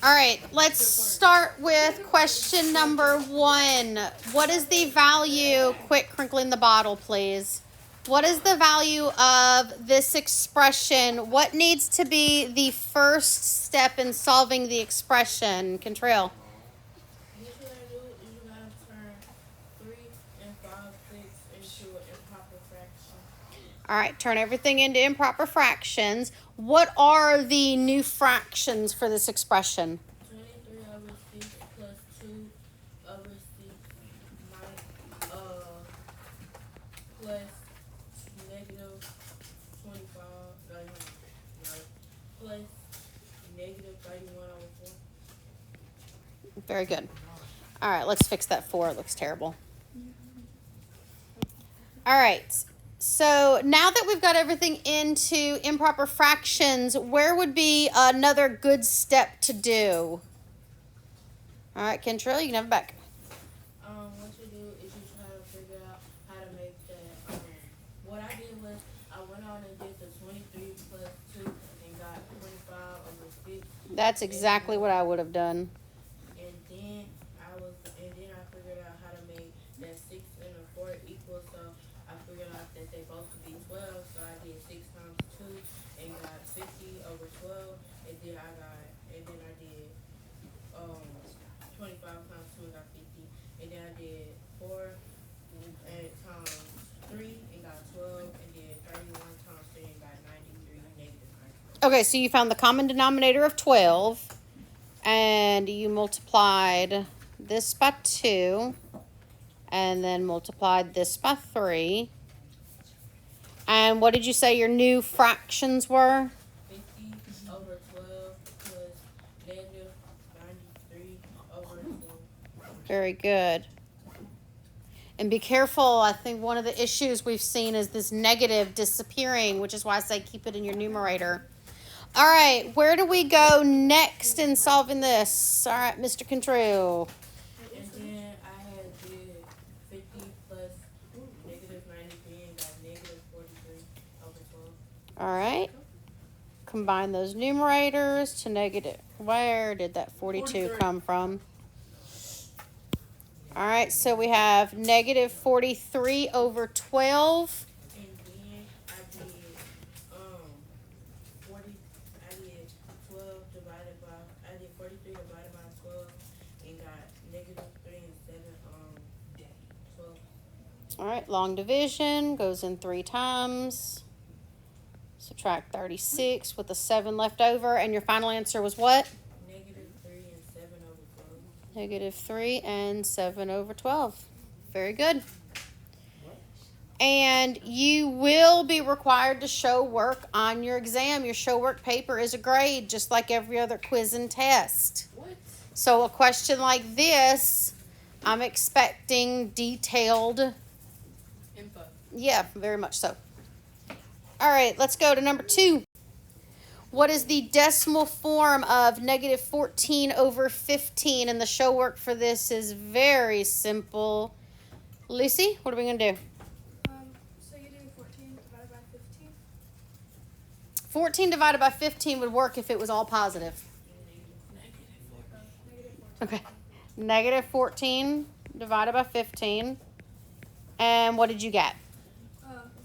All right, let's start with question number 1. What is the value, quit crinkling the bottle, please. What is the value of this expression? What needs to be the first step in solving the expression? Contrail. What you gotta do is you gotta turn 3 and 5/6 into an improper fraction. All right, turn everything into improper fractions. What are the new fractions for this expression? 23/6 plus 2/6 plus negative 25, plus negative 31/4. Very good. All right, let's fix that 4. It looks terrible. All right. So now that we've got everything into improper fractions, where would be another good step to do? All right, Kentrell, you can have it back. What you do is you try to figure out how to make that. What I did was I went on and did the 23 plus 2 and got 25/6. That's exactly what I would have done. And then I figured out how to make that 6 and a 4 equal. So I figured out that they both could be 12. So I did 6 times 2 and got 50/12. And then I did 25 times 2 and got 50. And then I did 4 times 3 and got 12. And then 31 times 3 and got 93, negative 93. Okay, so you found the common denominator of 12, and you multiplied this by 2, and then multiplied this by 3. And what did you say your new fractions were? 50/12 plus negative 93/12. Very good. And be careful. I think one of the issues we've seen is this negative disappearing, which is why I say keep it in your numerator. All right, where do we go next in solving this? All right, Mr. Control. And then I had did 50 plus negative 93 and got negative 43/12. All right. Combine those numerators to negative. Where did that 42 come from? All right, so we have negative 43/12. And then I did 40. I did 12 divided by. I did 43 divided by 12 and got negative 3 and 7. 12. All right, long division goes in 3 times. Subtract 36 with a 7 left over, and your final answer was what? Negative 3 and 7/12. Negative 3 and 7/12. Very good. And you will be required to show work on your exam. Your show work paper is a grade, just like every other quiz and test. What? So a question like this, I'm expecting detailed Info. Yeah, very much so. All right, let's go to number 2. What is the decimal form of negative 14/15? And the show work for this is very simple. Lucy, what are we going to do? So you do 14 divided by 15? 14 divided by 15 would work if it was all positive. Okay. Negative 14 divided by 15. And what did you get?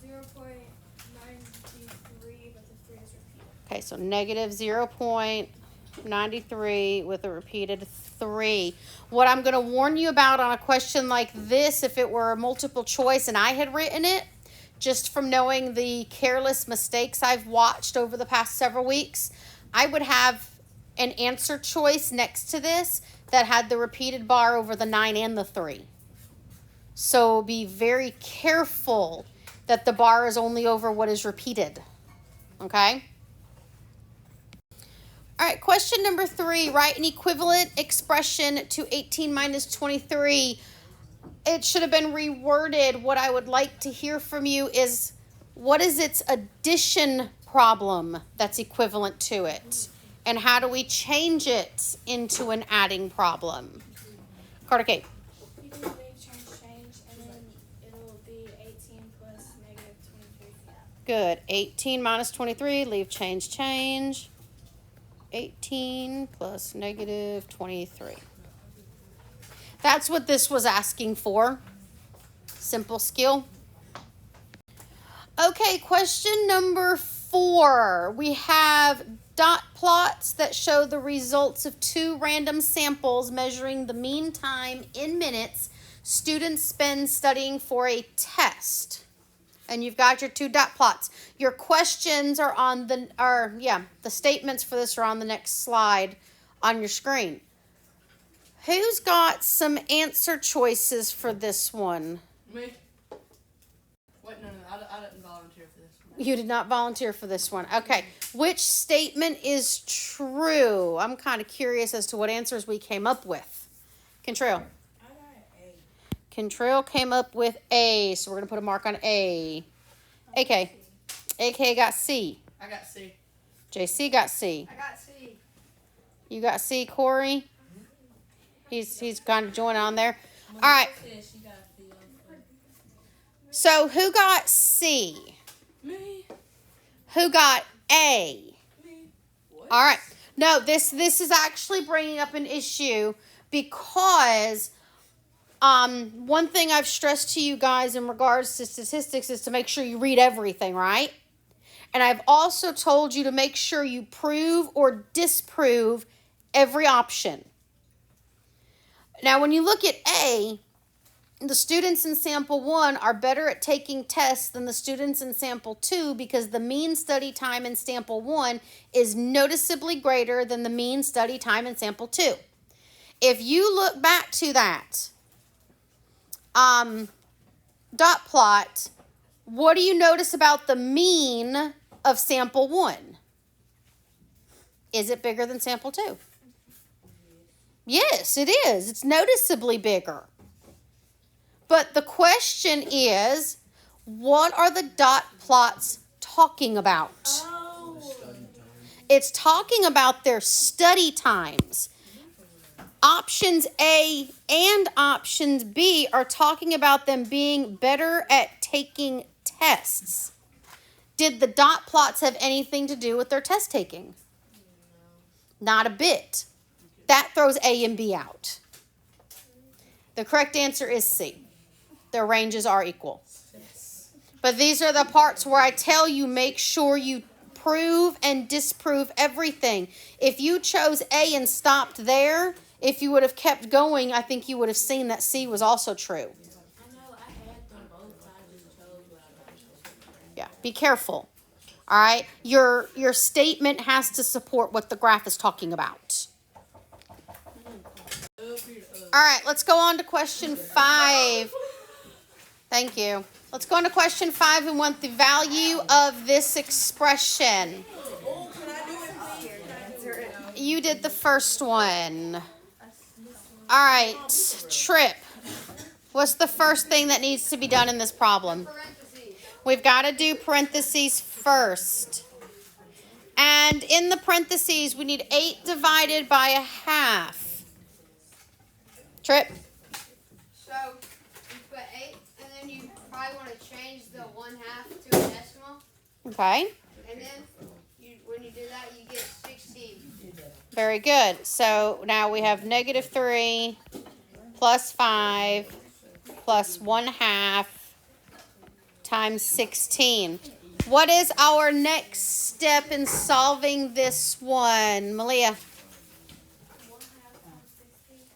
0.93, but the 3 is repeated. Okay, so negative 0.93 with a repeated 3. What I'm going to warn you about on a question like this, if it were a multiple choice and I had written it, just from knowing the careless mistakes I've watched over the past several weeks, I would have an answer choice next to this that had the repeated bar over the 9 and the 3. So be very careful that the bar is only over what is repeated. Okay? All right, question number 3. Write an equivalent expression to 18 minus 23. It should have been reworded. What I would like to hear from you is, what is its addition problem that's equivalent to it? And how do we change it into an adding problem? Carter Kate. You do leave change, and then it'll be 18 plus negative 23. Good. 18 minus 23, leave change. 18 plus negative 23. That's what this was asking for. Simple skill. Okay, question number 4. We have dot plots that show the results of 2 random samples measuring the mean time in minutes students spend studying for a test. And you've got your 2 dot plots. Your questions are on the statements for this are on the next slide on your screen. Who's got some answer choices for this one? Me. Wait, no, I didn't volunteer for this one. You did not volunteer for this one. Okay. Which statement is true? I'm kind of curious as to what answers we came up with. Contrell. I got an A. Contrell came up with A, so we're going to put a mark on A. AK. AK got C. I got C. JC got C. I got C. You got C, Corey? He's kind of joining on there. All right. Said she got C also. So who got C? Me. Who got A? Me. What? All right. No, this is actually bringing up an issue because one thing I've stressed to you guys in regards to statistics is to make sure you read everything, right? And I've also told you to make sure you prove or disprove every option. Now, when you look at A, the students in sample 1 are better at taking tests than the students in sample 2 because the mean study time in sample 1 is noticeably greater than the mean study time in sample 2. If you look back to that dot plot, what do you notice about the mean of sample 1? Is it bigger than sample 2? Yes, it is. It's noticeably bigger. But the question is, what are the dot plots talking about? Oh. It's talking about their study times. Options A and options B are talking about them being better at taking tests. Did the dot plots have anything to do with their test taking? Not a bit. That throws A and B out. The correct answer is C. Their ranges are equal. But these are the parts where I tell you make sure you prove and disprove everything. If you chose A and stopped there, if you would have kept going, I think you would have seen that C was also true. I know I had them both. I just chose what I got. Yeah, be careful. All right, your statement has to support what the graph is talking about. All right, let's go on to question 5. Thank you. Let's go on to question 5. We want the value of this expression. You did the first one. All right, Trip. What's the first thing that needs to be done in this problem? We've got to do parentheses first. And in the parentheses, we need 8 divided by a half. Trip? So you put 8, and then you probably want to change the 1/2 to a decimal. Okay. And then when you do that, you get 16. Very good. So now we have -3 plus 5 plus 1/2 times 16. What is our next step in solving this one, Malia?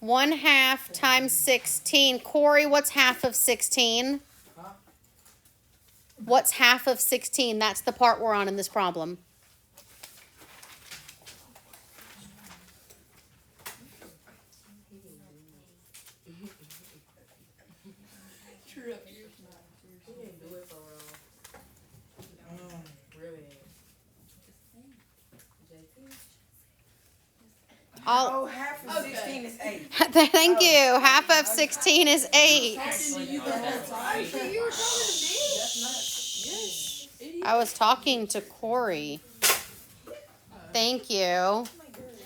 1/2 times 16. Corey, what's half of 16? What's half of 16? That's the part we're on in this problem. Oh, half of 16 is 8. Thank you. Half of 16 is 8. I was talking to Corey. Thank you.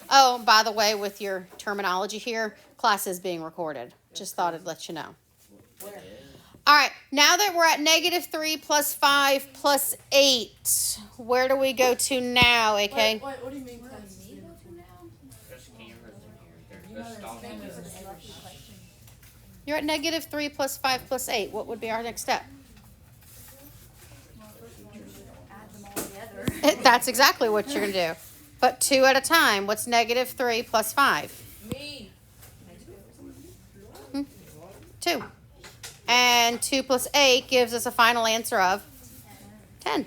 Oh, by the way, with your terminology here, class is being recorded. Just thought I'd let you know. All right, now that we're at -3 plus 5 plus 8, where do we go to now, AK? Wait, what do you mean? You're at negative 3 plus 5 plus 8. What would be our next step? That's exactly what you're going to do. But 2 at a time. What's negative 3 plus 5? Me. 2. And 2 plus 8 gives us a final answer of 10.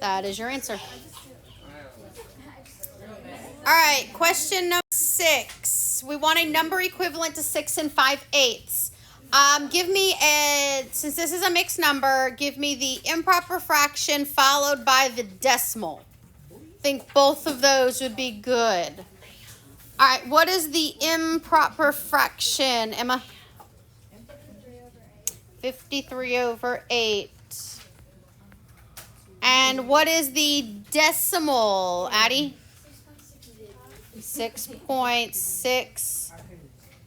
That is your answer. All right, question number 6. We want a number equivalent to 6 and 5/8. Give me since this is a mixed number, give me the improper fraction followed by the decimal. I think both of those would be good. All right, what is the improper fraction, Emma? 53/8. And what is the decimal, Addie? 6.6.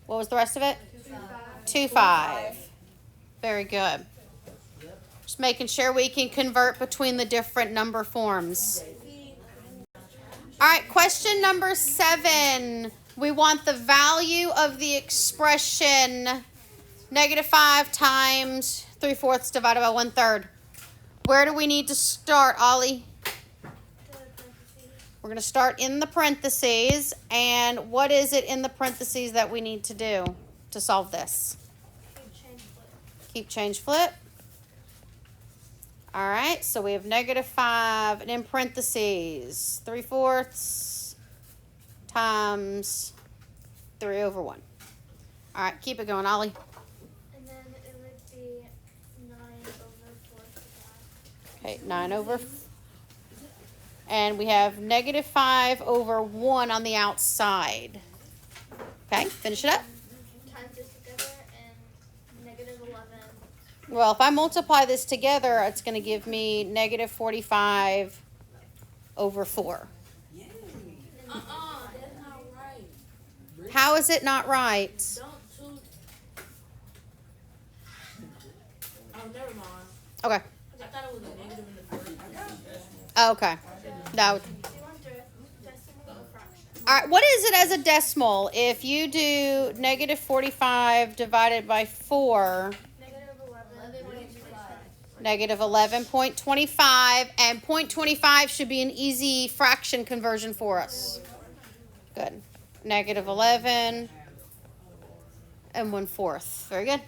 What was the rest of it? 25. Very good. Just making sure we can convert between the different number forms. All right, question number 7. We want the value of the expression -5 times 3/4 divided by 1/3. Where do we need to start, Ollie? We're going to start in the parentheses. And what is it in the parentheses that we need to do to solve this? Keep, change, flip. All right, so we have -5 and in parentheses 3/4 times 3/1. All right, keep it going, Ollie. And then it would be 9/4. Okay, 9/4. And we have -5/1 on the outside. Okay, finish it up. Times this together and -11. Well, if I multiply this together, it's going to give me -45/4. That's not right. How is it not right? Don't two. Oh, never mind. Okay. I thought it was a negative in the first. Oh, okay. No. Do you want decimal or fraction? All right. What is it as a decimal? If you do -45 divided by 4, -11.25, and 0.25 should be an easy fraction conversion for us. Good. -11 and 1/4. Very good.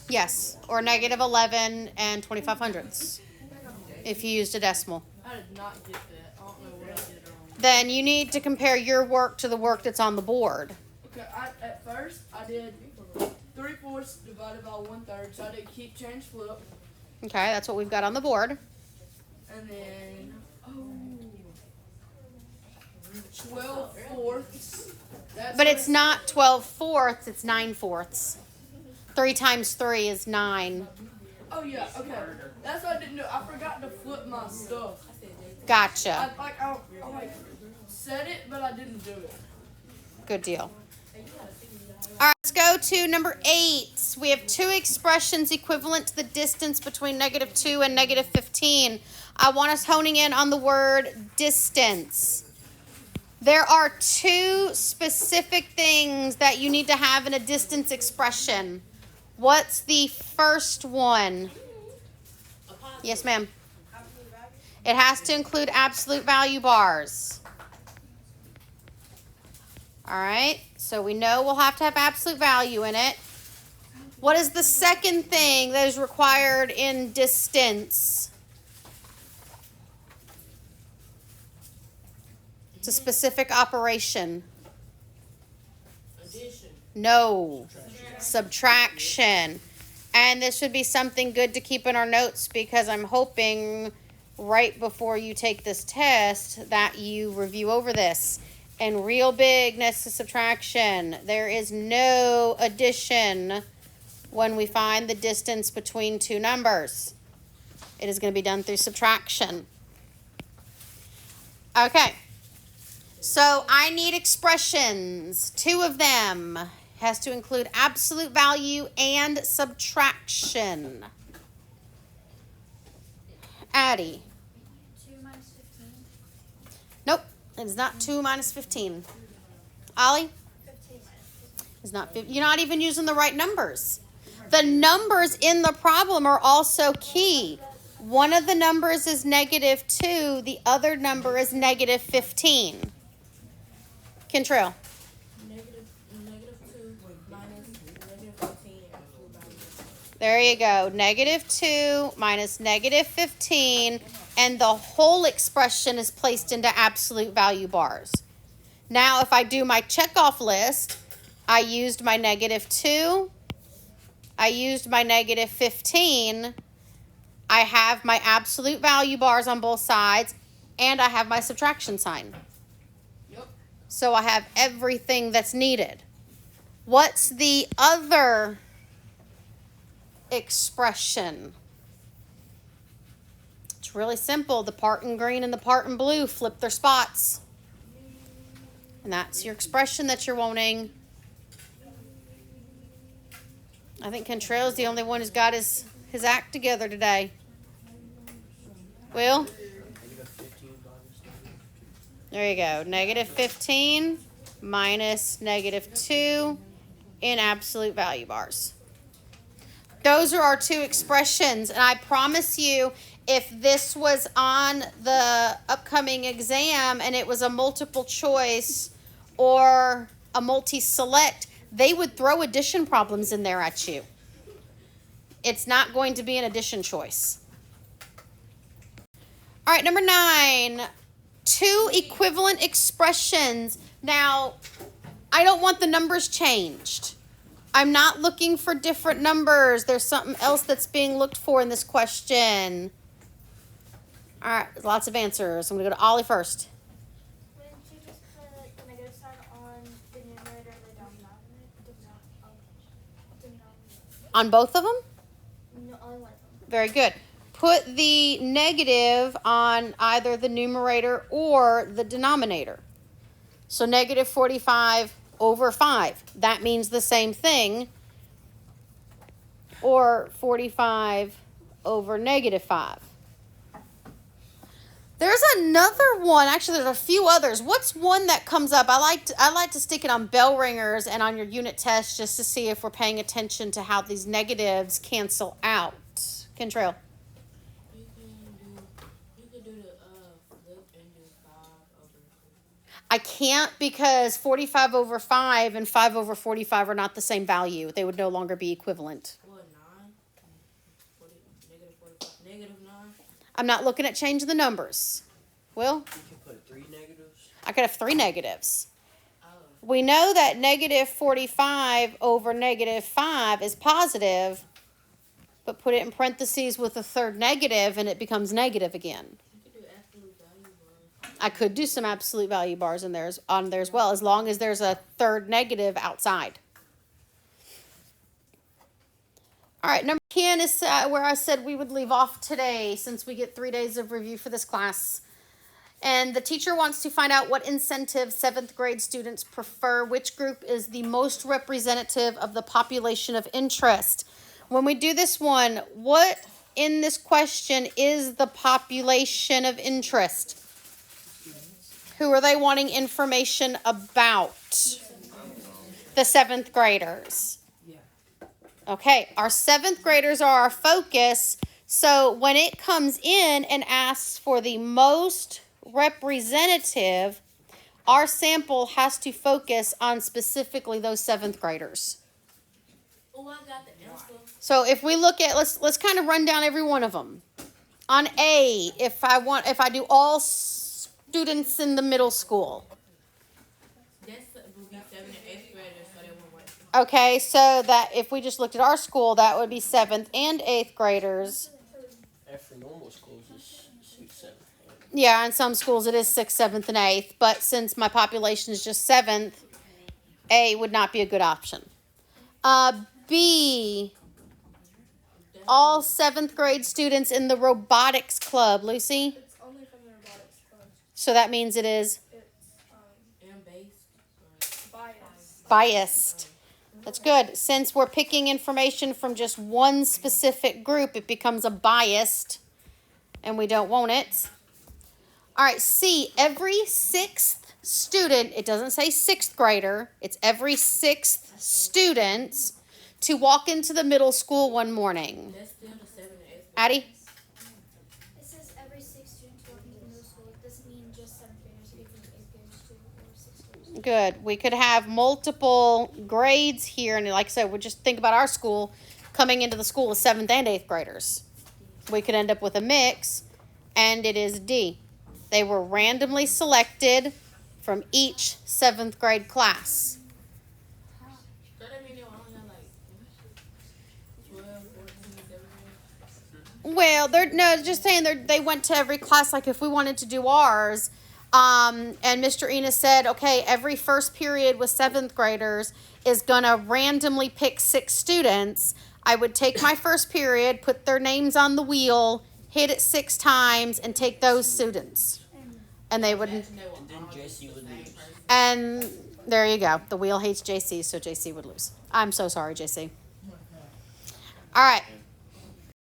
Yes, or -11 and 25/100 if you used a decimal. I did not get that. I don't know what I did wrong. Then you need to compare your work to the work that's on the board. Okay, at first I did 3/4 divided by 1/3, so I did keep, change, flip, Okay, that's what we've got on the board. and then 12/4. But it's not 12/4, it's 9/4. 3 times 3 is 9. Oh yeah, okay. That's what I didn't do. I forgot to flip my stuff. Gotcha. I said it, but I didn't do it. Good deal. All right, let's go to number 8. We have 2 expressions equivalent to the distance between -2 and -15. I want us honing in on the word distance. There are 2 specific things that you need to have in a distance expression. What's the first one? Yes, ma'am. It has to include absolute value bars. All right, so we know we'll have to have absolute value in it. What is the second thing that is required in distance? It's a specific operation. Addition. No. Subtraction. And this should be something good to keep in our notes because I'm hoping right before you take this test that you review over this. And real big next to subtraction. There is no addition when we find the distance between 2 numbers. It is going to be done through subtraction. Okay. So I need expressions. 2 of them. Has to include absolute value and subtraction. Addie. 2 minus 15. It is not 2 minus 15. Ollie? 15 minus It's not 50. You're not even using the right numbers. The numbers in the problem are also key. One of the numbers is -2. The other number is -15. Kentrell. Negative 2 minus negative 15 absolute value. There you go. -2 minus -15. And the whole expression is placed into absolute value bars. Now, if I do my checkoff list, I used my -2. I used my -15. I have my absolute value bars on both sides, and I have my subtraction sign. Yep. So I have everything that's needed. What's the other expression? It's really simple. The part in green and the part in blue flip their spots. And that's your expression that you're wanting. I think Kentrell's the only one who's got his act together today. Will? There you go. -15 minus -2 in absolute value bars. Those are our two expressions. And I promise you, if this was on the upcoming exam and it was a multiple choice or a multi-select, they would throw addition problems in there at you. It's not going to be an addition choice. All right, number 9, 2 equivalent expressions. Now, I don't want the numbers changed. I'm not looking for different numbers. There's something else that's being looked for in this question. All right, there's lots of answers. I'm going to go to Ollie first. Wouldn't you just put the negative sign on the numerator and the denominator? On both of them? No, only one of them. Very good. Put the negative on either the numerator or the denominator. So -45 over 5. That means the same thing. Or 45 over -5. There's another one. Actually, there's a few others. What's one that comes up? I like to stick it on bell ringers and on your unit test just to see if we're paying attention to how these negatives cancel out. Kentrell. You could do the flip and do 5 over. I can't because 45 over 5 and 5 over 45 are not the same value. They would no longer be equivalent. What, 9? Negative 45. -9. I'm not looking at changing the numbers. Will? You can put 3 negatives. I could have 3 negatives. Oh. We know that -45 over -5 is positive, but put it in parentheses with a third negative and it becomes negative again. You could do absolute value bars. I could do some absolute value bars on there as well, as long as there's a third negative outside. All right, number 10 is where I said we would leave off today since we get 3 days of review for this class. And the teacher wants to find out what incentive 7th grade students prefer, which group is the most representative of the population of interest. When we do this one, what in this question is the population of interest? Who are they wanting information about? The 7th graders. Okay, our 7th graders are our focus. So when it comes in and asks for the most representative, our sample has to focus on specifically those 7th graders. Oh, I got the answer. So if we look at, let's kind of run down every one of them. On A, if I do all students in the middle school. That would be 7th and 8th graders, so they won't work. Okay, so that if we just looked at our school, that would be 7th and 8th graders. After normal schools is 6, 7, 8. Yeah, in some schools it is 6th, 7th, and 8th, but since my population is just 7th, A would not be a good option. B, all 7th grade students in the robotics club. Lucy? It's only from the robotics club. So that means it is It's And based. biased. biased. That's good. Since we're picking information from just one specific group, it becomes a biased, and we don't want it. All right, C, every sixth student, it doesn't say sixth grader, it's every sixth student to walk into the middle school one morning. That's still the 7 and 8th. Addie? It says every 6 students walking to middle school. It doesn't mean just 7th graders. It could be 8th graders too, or 6th graders. Good. We could have multiple grades here, and like I said, we just think about our school coming into the school with 7th and 8th graders. We could end up with a mix, and it is D. They were randomly selected from each 7th grade class. So that mean they were only got like 12, 14, 17. Well, they're no, just saying they went to every class. Like if we wanted to do ours, and Mr. Enos said, okay, every first period with 7th graders is gonna randomly pick 6 students. I would take my first period, put their names on the wheel, hit it 6 times, and take those students. And they would, Imagine they were And then all just JC the would same lose. person. and there you go. The wheel hates JC, so JC would lose. I'm so sorry, JC. All right.